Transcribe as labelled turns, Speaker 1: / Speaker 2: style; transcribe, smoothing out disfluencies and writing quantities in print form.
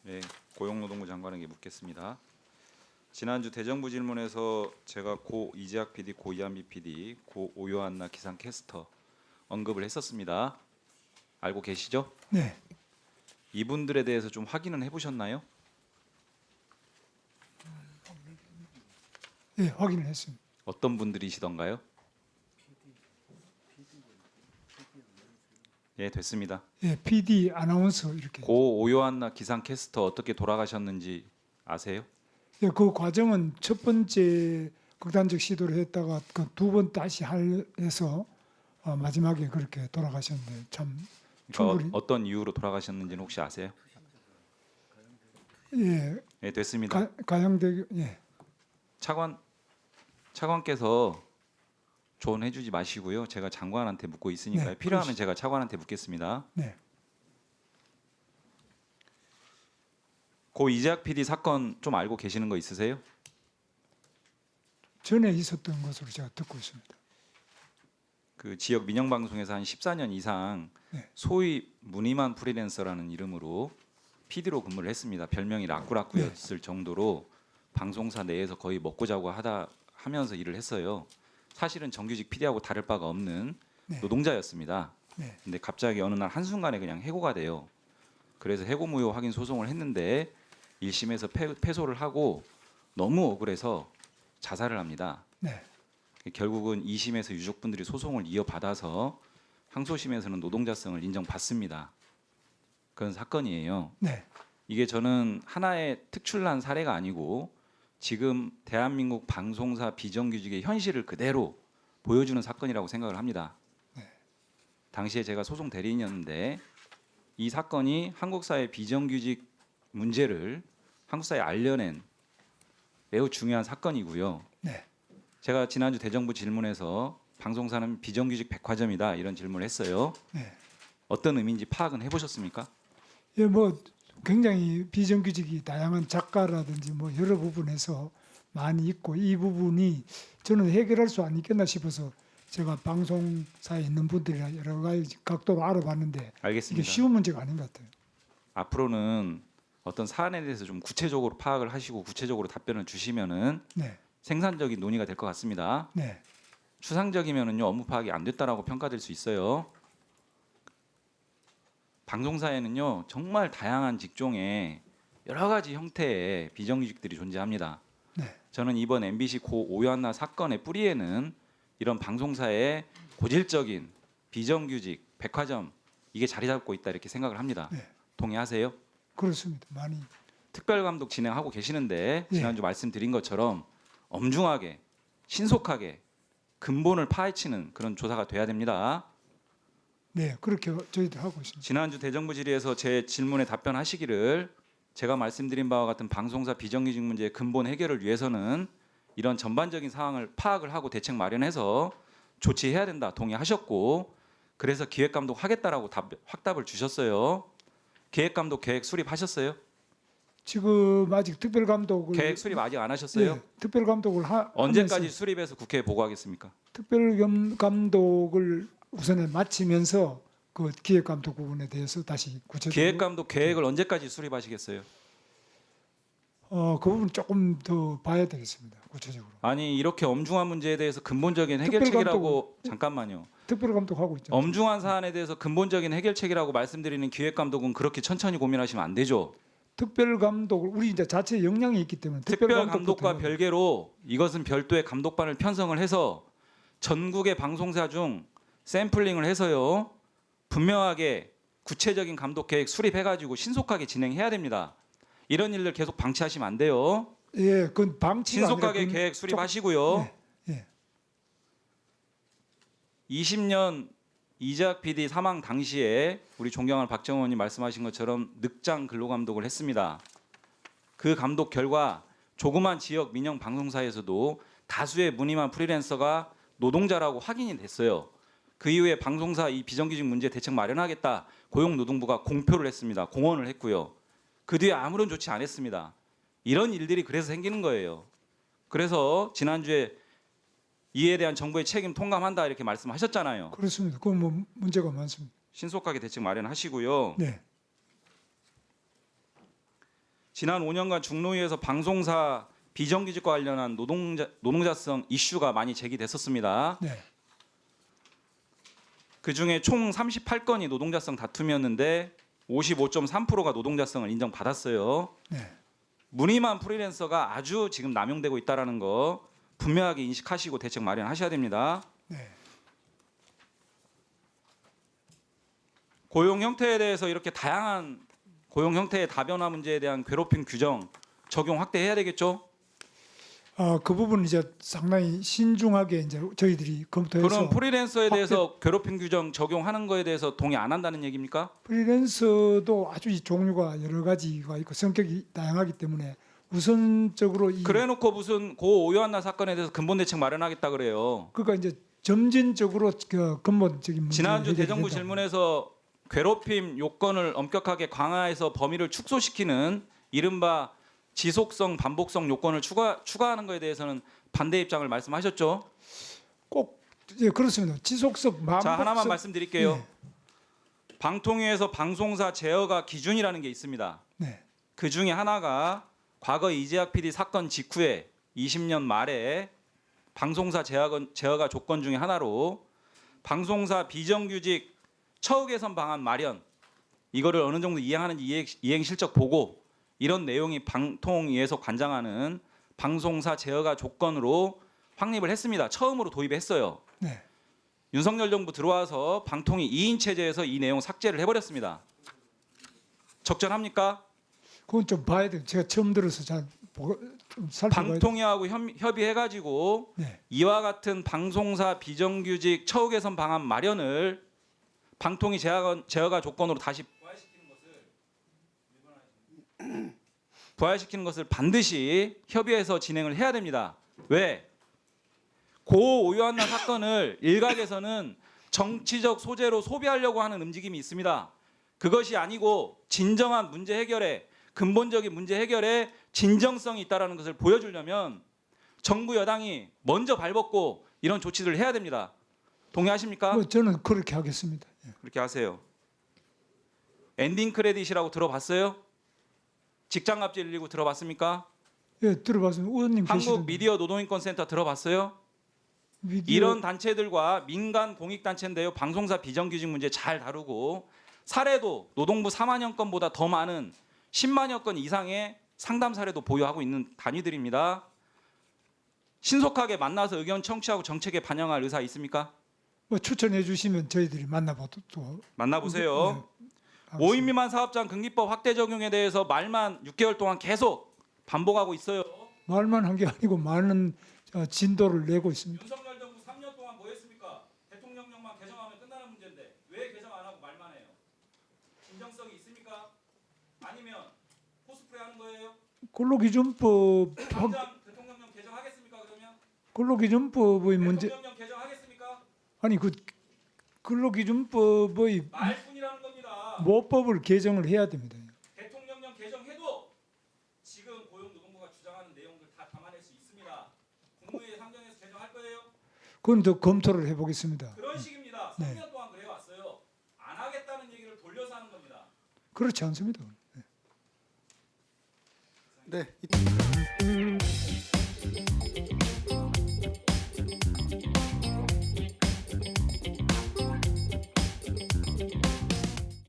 Speaker 1: 네, 고용노동부 장관에게 묻겠습니다. 지난주 대정부 질문에서 제가 고 이재학 PD, 고 이한비 PD, 고 오요한나 기상캐스터 언급을 했었습니다. 알고 계시죠?
Speaker 2: 네,
Speaker 1: 이분들에 대해서 좀 확인은 해보셨나요?
Speaker 2: 예, 확인을 했습니다.
Speaker 1: 어떤 분들이시던가요? 예, 됐습니다.
Speaker 2: 예, PD 아나운서 이렇게.
Speaker 1: 고 오요한나 기상캐스터 어떻게 돌아가셨는지 아세요?
Speaker 2: 예, 그 과정은 첫 번째 극단적 시도를 했다가 그 두 번 다시 해서 마지막에 그렇게 돌아가셨는데 참
Speaker 1: 그러니까
Speaker 2: 충분히
Speaker 1: 어떤 이유로 돌아가셨는지는 혹시 아세요?
Speaker 2: 예,
Speaker 1: 예, 됐습니다.
Speaker 2: 가양대교 예,
Speaker 1: 차관께서 조언해주지 마시고요. 제가 장관한테 묻고 있으니까요.
Speaker 2: 네,
Speaker 1: 필요하면
Speaker 2: 그러시-
Speaker 1: 제가 차관한테 묻겠습니다.
Speaker 2: 네,
Speaker 1: 고 이재학 PD 사건 좀 알고 계시는 거 있으세요?
Speaker 2: 전에 있었던 것으로 제가 듣고 있습니다.
Speaker 1: 그 지역 민영 방송에서 한 14년 이상
Speaker 2: 네.
Speaker 1: 소위 무늬만 프리랜서라는 이름으로 PD로 근무를 했습니다. 별명이 라꾸라꾸였을 정도로 방송사 내에서 거의 먹고 자고 하면서 일을 했어요. 사실은 정규직 PD하고 다를 바가 없는
Speaker 2: 네.
Speaker 1: 노동자였습니다.
Speaker 2: 네,
Speaker 1: 근데 갑자기 어느 날 한순간에 그냥 해고가 돼요. 그래서 해고 무효 확인 소송을 했는데 1심에서 패소를 하고 너무 억울해서 자살을 합니다.
Speaker 2: 네,
Speaker 1: 결국은 2심에서 유족분들이 소송을 이어받아서 항소심에서는 노동자성을 인정받습니다. 그런 사건이에요.
Speaker 2: 네,
Speaker 1: 이게 저는 하나의 특출난 사례가 아니고 지금 대한민국 방송사 비정규직의 현실을 그대로 보여주는 사건이라고 생각을 합니다. 당시에 제가 소송 대리인이었는데 이 사건이 한국사회 비정규직 문제를 한국사회에 알려낸 매우 중요한 사건이고요.
Speaker 2: 네.
Speaker 1: 제가 지난주 대정부 질문에서 방송사는 비정규직 백화점이다 이런 질문을 했어요.
Speaker 2: 네.
Speaker 1: 어떤 의미인지 파악은 해보셨습니까?
Speaker 2: 예, 뭐 굉장히 비정규직이 다양한 작가라든지 뭐 여러 부분에서 많이 있고 이 부분이 저는 해결할 수 안 있겠나 싶어서 제가 방송사에 있는 분들이랑 여러 가지 각도로 알아봤는데 이게
Speaker 1: 알겠습니다.
Speaker 2: 쉬운 문제가 아닌 것 같아요.
Speaker 1: 앞으로는 어떤 사안에 대해서 좀 구체적으로 파악을 하시고 구체적으로 답변을 주시면은
Speaker 2: 네,
Speaker 1: 생산적인 논의가 될 것 같습니다.
Speaker 2: 네,
Speaker 1: 추상적이면은요 업무 파악이 안 됐다라고 평가될 수 있어요. 방송사에는요 정말 다양한 직종의 여러 가지 형태의 비정규직들이 존재합니다.
Speaker 2: 네,
Speaker 1: 저는 이번 MBC 고 오연나 사건의 뿌리에는 이런 방송사의 고질적인 비정규직 백화점 이게 자리 잡고 있다 이렇게 생각을 합니다.
Speaker 2: 네.
Speaker 1: 동의하세요?
Speaker 2: 그렇습니다. 많이
Speaker 1: 특별감독 진행하고 계시는데
Speaker 2: 예.
Speaker 1: 지난주 말씀드린 것처럼 엄중하게 신속하게 근본을 파헤치는 그런 조사가 돼야 됩니다.
Speaker 2: 네 그렇게 저희들 하고 있습니다.
Speaker 1: 지난주 대정부 질의에서 제 질문에 답변하시기를 제가 말씀드린 바와 같은 방송사 비정규직 문제의 근본 해결을 위해서는 이런 전반적인 상황을 파악을 하고 대책 마련해서 조치해야 된다 동의하셨고 그래서 기획감독 하겠다라고 확답을 주셨어요. 기획감독 계획 수립하셨어요?
Speaker 2: 지금 아직 특별감독을
Speaker 1: 계획 수립 아직 안 하셨어요?
Speaker 2: 예, 특별감독을
Speaker 1: 언제까지
Speaker 2: 하면서
Speaker 1: 수립해서 국회에 보고하겠습니까?
Speaker 2: 특별감독을 우선에 마치면서 그 기획감독 부분에 대해서 다시 구체적으로
Speaker 1: 기획감독 계획을 언제까지 수립하시겠어요?
Speaker 2: 그 부분 조금 더 봐야 되겠습니다. 구체적으로.
Speaker 1: 아니 이렇게 엄중한 문제에 대해서 근본적인 해결책이라고 잠깐만요.
Speaker 2: 특별감독하고 있죠.
Speaker 1: 엄중한 사안에 대해서 근본적인 해결책이라고 말씀드리는 기획감독은 그렇게 천천히 고민하시면 안 되죠.
Speaker 2: 특별감독을 우리 이제 자체 역량이 있기 때문에
Speaker 1: 특별감독과
Speaker 2: 특별감독부터
Speaker 1: 별개로 이것은 별도의 감독반을 편성을 해서 전국의 방송사 중 샘플링을 해서요. 분명하게 구체적인 감독 계획 수립해가지고 신속하게 진행해야 됩니다. 이런 일들 계속 방치하시면 안 돼요.
Speaker 2: 예, 그건 방치가
Speaker 1: 신속하게
Speaker 2: 아니라
Speaker 1: 계획 수립하시고요.
Speaker 2: 예,
Speaker 1: 20년 이재학 PD 사망 당시에 우리 존경하는 박정원 의원님 말씀하신 것처럼 늑장 근로감독을 했습니다. 그 감독 결과 조그만 지역 민영 방송사에서도 다수의 무늬만 프리랜서가 노동자라고 확인이 됐어요. 그 이후에 방송사 이 비정규직 문제 대책 마련하겠다 고용노동부가 공표를 했습니다. 공언을 했고요. 그 뒤에 아무런 조치 안 했습니다. 이런 일들이 그래서 생기는 거예요. 그래서 지난주에 이에 대한 정부의 책임 통감한다 이렇게 말씀하셨잖아요.
Speaker 2: 그렇습니다. 그건 뭐 문제가 많습니다.
Speaker 1: 신속하게 대책 마련하시고요.
Speaker 2: 네,
Speaker 1: 지난 5년간 중노위에서 방송사 비정규직과 관련한 노동자성 이슈가 많이 제기됐었습니다.
Speaker 2: 네.
Speaker 1: 그중에 총 38건이 노동자성 다툼이었는데 55.3%가 노동자성을 인정받았어요.
Speaker 2: 네.
Speaker 1: 무늬만 프리랜서가 아주 지금 남용되고 있다는 거 분명하게 인식하시고 대책 마련하셔야 됩니다.
Speaker 2: 네.
Speaker 1: 고용 형태에 대해서 이렇게 다양한 고용 형태의 다변화 문제에 대한 괴롭힘 규정 적용 확대해야 되겠죠?
Speaker 2: 그 부분은 이제 상당히 신중하게 이제 저희들이 검토해서
Speaker 1: 그럼 프리랜서에 대해서 괴롭힘 규정 적용하는 거에 대해서 동의 안 한다는 얘기입니까?
Speaker 2: 프리랜서도 아주 종류가 여러 가지가 있고 성격이 다양하기 때문에 우선적으로
Speaker 1: 그래놓고 무슨 고 오요한나 사건에 대해서 근본 대책 마련하겠다 그래요.
Speaker 2: 그러니까 이제 점진적으로 그 근본적인 문제
Speaker 1: 지난주 대정부 질문에서 괴롭힘 요건을 엄격하게 강화해서 범위를 축소시키는 이른바 지속성, 반복성 요건을 추가하는 것에 대해서는 반대 입장을 말씀하셨죠.
Speaker 2: 꼭 예, 그렇습니다. 지속성, 반복성.
Speaker 1: 자, 하나만 말씀드릴게요.
Speaker 2: 네.
Speaker 1: 방통위에서 방송사 제어가 기준이라는 게 있습니다.
Speaker 2: 네.
Speaker 1: 그 중에 하나가 과거 이재학 PD 사건 직후에 20년 말에 방송사 제어가 조건 중에 하나로 방송사 비정규직 처우 개선 방안 마련 이거를 어느 정도 이행하는지 이행 실적 보고 이런 내용이 방통위에서 관장하는 방송사 제어가 조건으로 확립을 했습니다. 처음으로 도입했어요.
Speaker 2: 네.
Speaker 1: 윤석열 정부 들어와서 방통위 2인 체제에서 이 내용 삭제를 해버렸습니다. 적절합니까?
Speaker 2: 그건 좀 봐야 돼요. 제가 처음 들어서 좀 살펴봐야 돼요.
Speaker 1: 방통위하고 협의해가지고
Speaker 2: 네.
Speaker 1: 이와 같은 방송사 비정규직 처우 개선 방안 마련을 방통위 제어가 조건으로 다시 부활시키는 것을 반드시 협의해서 진행을 해야 됩니다. 왜? 고 오요한나 사건을 일각에서는 정치적 소재로 소비하려고 하는 움직임이 있습니다. 그것이 아니고 진정한 문제 해결에 근본적인 문제 해결에 진정성이 있다는 것을 보여주려면 정부 여당이 먼저 발벗고 이런 조치들을 해야 됩니다. 동의하십니까?
Speaker 2: 저는 그렇게 하겠습니다. 예.
Speaker 1: 그렇게 하세요. 엔딩 크레딧이라고 들어봤어요? 직장갑질 119 들어봤습니까?
Speaker 2: 예, 들어봤습니다. 의원님
Speaker 1: 한국
Speaker 2: 계시던데.
Speaker 1: 미디어 노동인권센터 들어봤어요?
Speaker 2: 미디어-
Speaker 1: 이런 단체들과 민간 공익단체인데요. 방송사 비정규직 문제 잘 다루고 사례도 노동부 4만여 건보다 더 많은 10만여 건 이상의 상담 사례도 보유하고 있는 단위들입니다. 신속하게 만나서 의견 청취하고 정책에 반영할 의사 있습니까?
Speaker 2: 뭐 추천해 주시면 저희들이 만나보도록
Speaker 1: 만나보세요.
Speaker 2: 네,
Speaker 1: 5인 미만 사업장 금기법 확대 적용에 대해서 말만 6개월 동안 계속 반복하고 있어요.
Speaker 2: 말만 한 게 아니고 많은 진도를 내고 있습니다.
Speaker 1: 윤석열 정부 3년 동안 뭐 했습니까? 대통령령만 개정하면 끝나는 문제인데 왜 개정 안 하고 말만 해요? 진정성이 있습니까? 아니면 코스프레 하는 거예요?
Speaker 2: 근로기준법
Speaker 1: 당장 대통령령 개정하겠습니까? 그러면
Speaker 2: 근로기준법의 문제
Speaker 1: 대통령령 개정하겠습니까?
Speaker 2: 아니 그 근로기준법의
Speaker 1: 말뿐이라는 겁니다.
Speaker 2: 모법을 개정을 해야 됩니다.
Speaker 1: 대통령령 개정해도 지금 고용노동부가 주장하는 내용들 다 담아낼 수 있습니다. 국무회의 상정해서 개정할 거예요?
Speaker 2: 그건 더 검토를 해보겠습니다.
Speaker 1: 그런 식입니다.
Speaker 2: 네.
Speaker 1: 3년 동안 그래 왔어요. 안 하겠다는 얘기를 돌려서 하는 겁니다.
Speaker 2: 그렇지 않습니다.
Speaker 3: 네.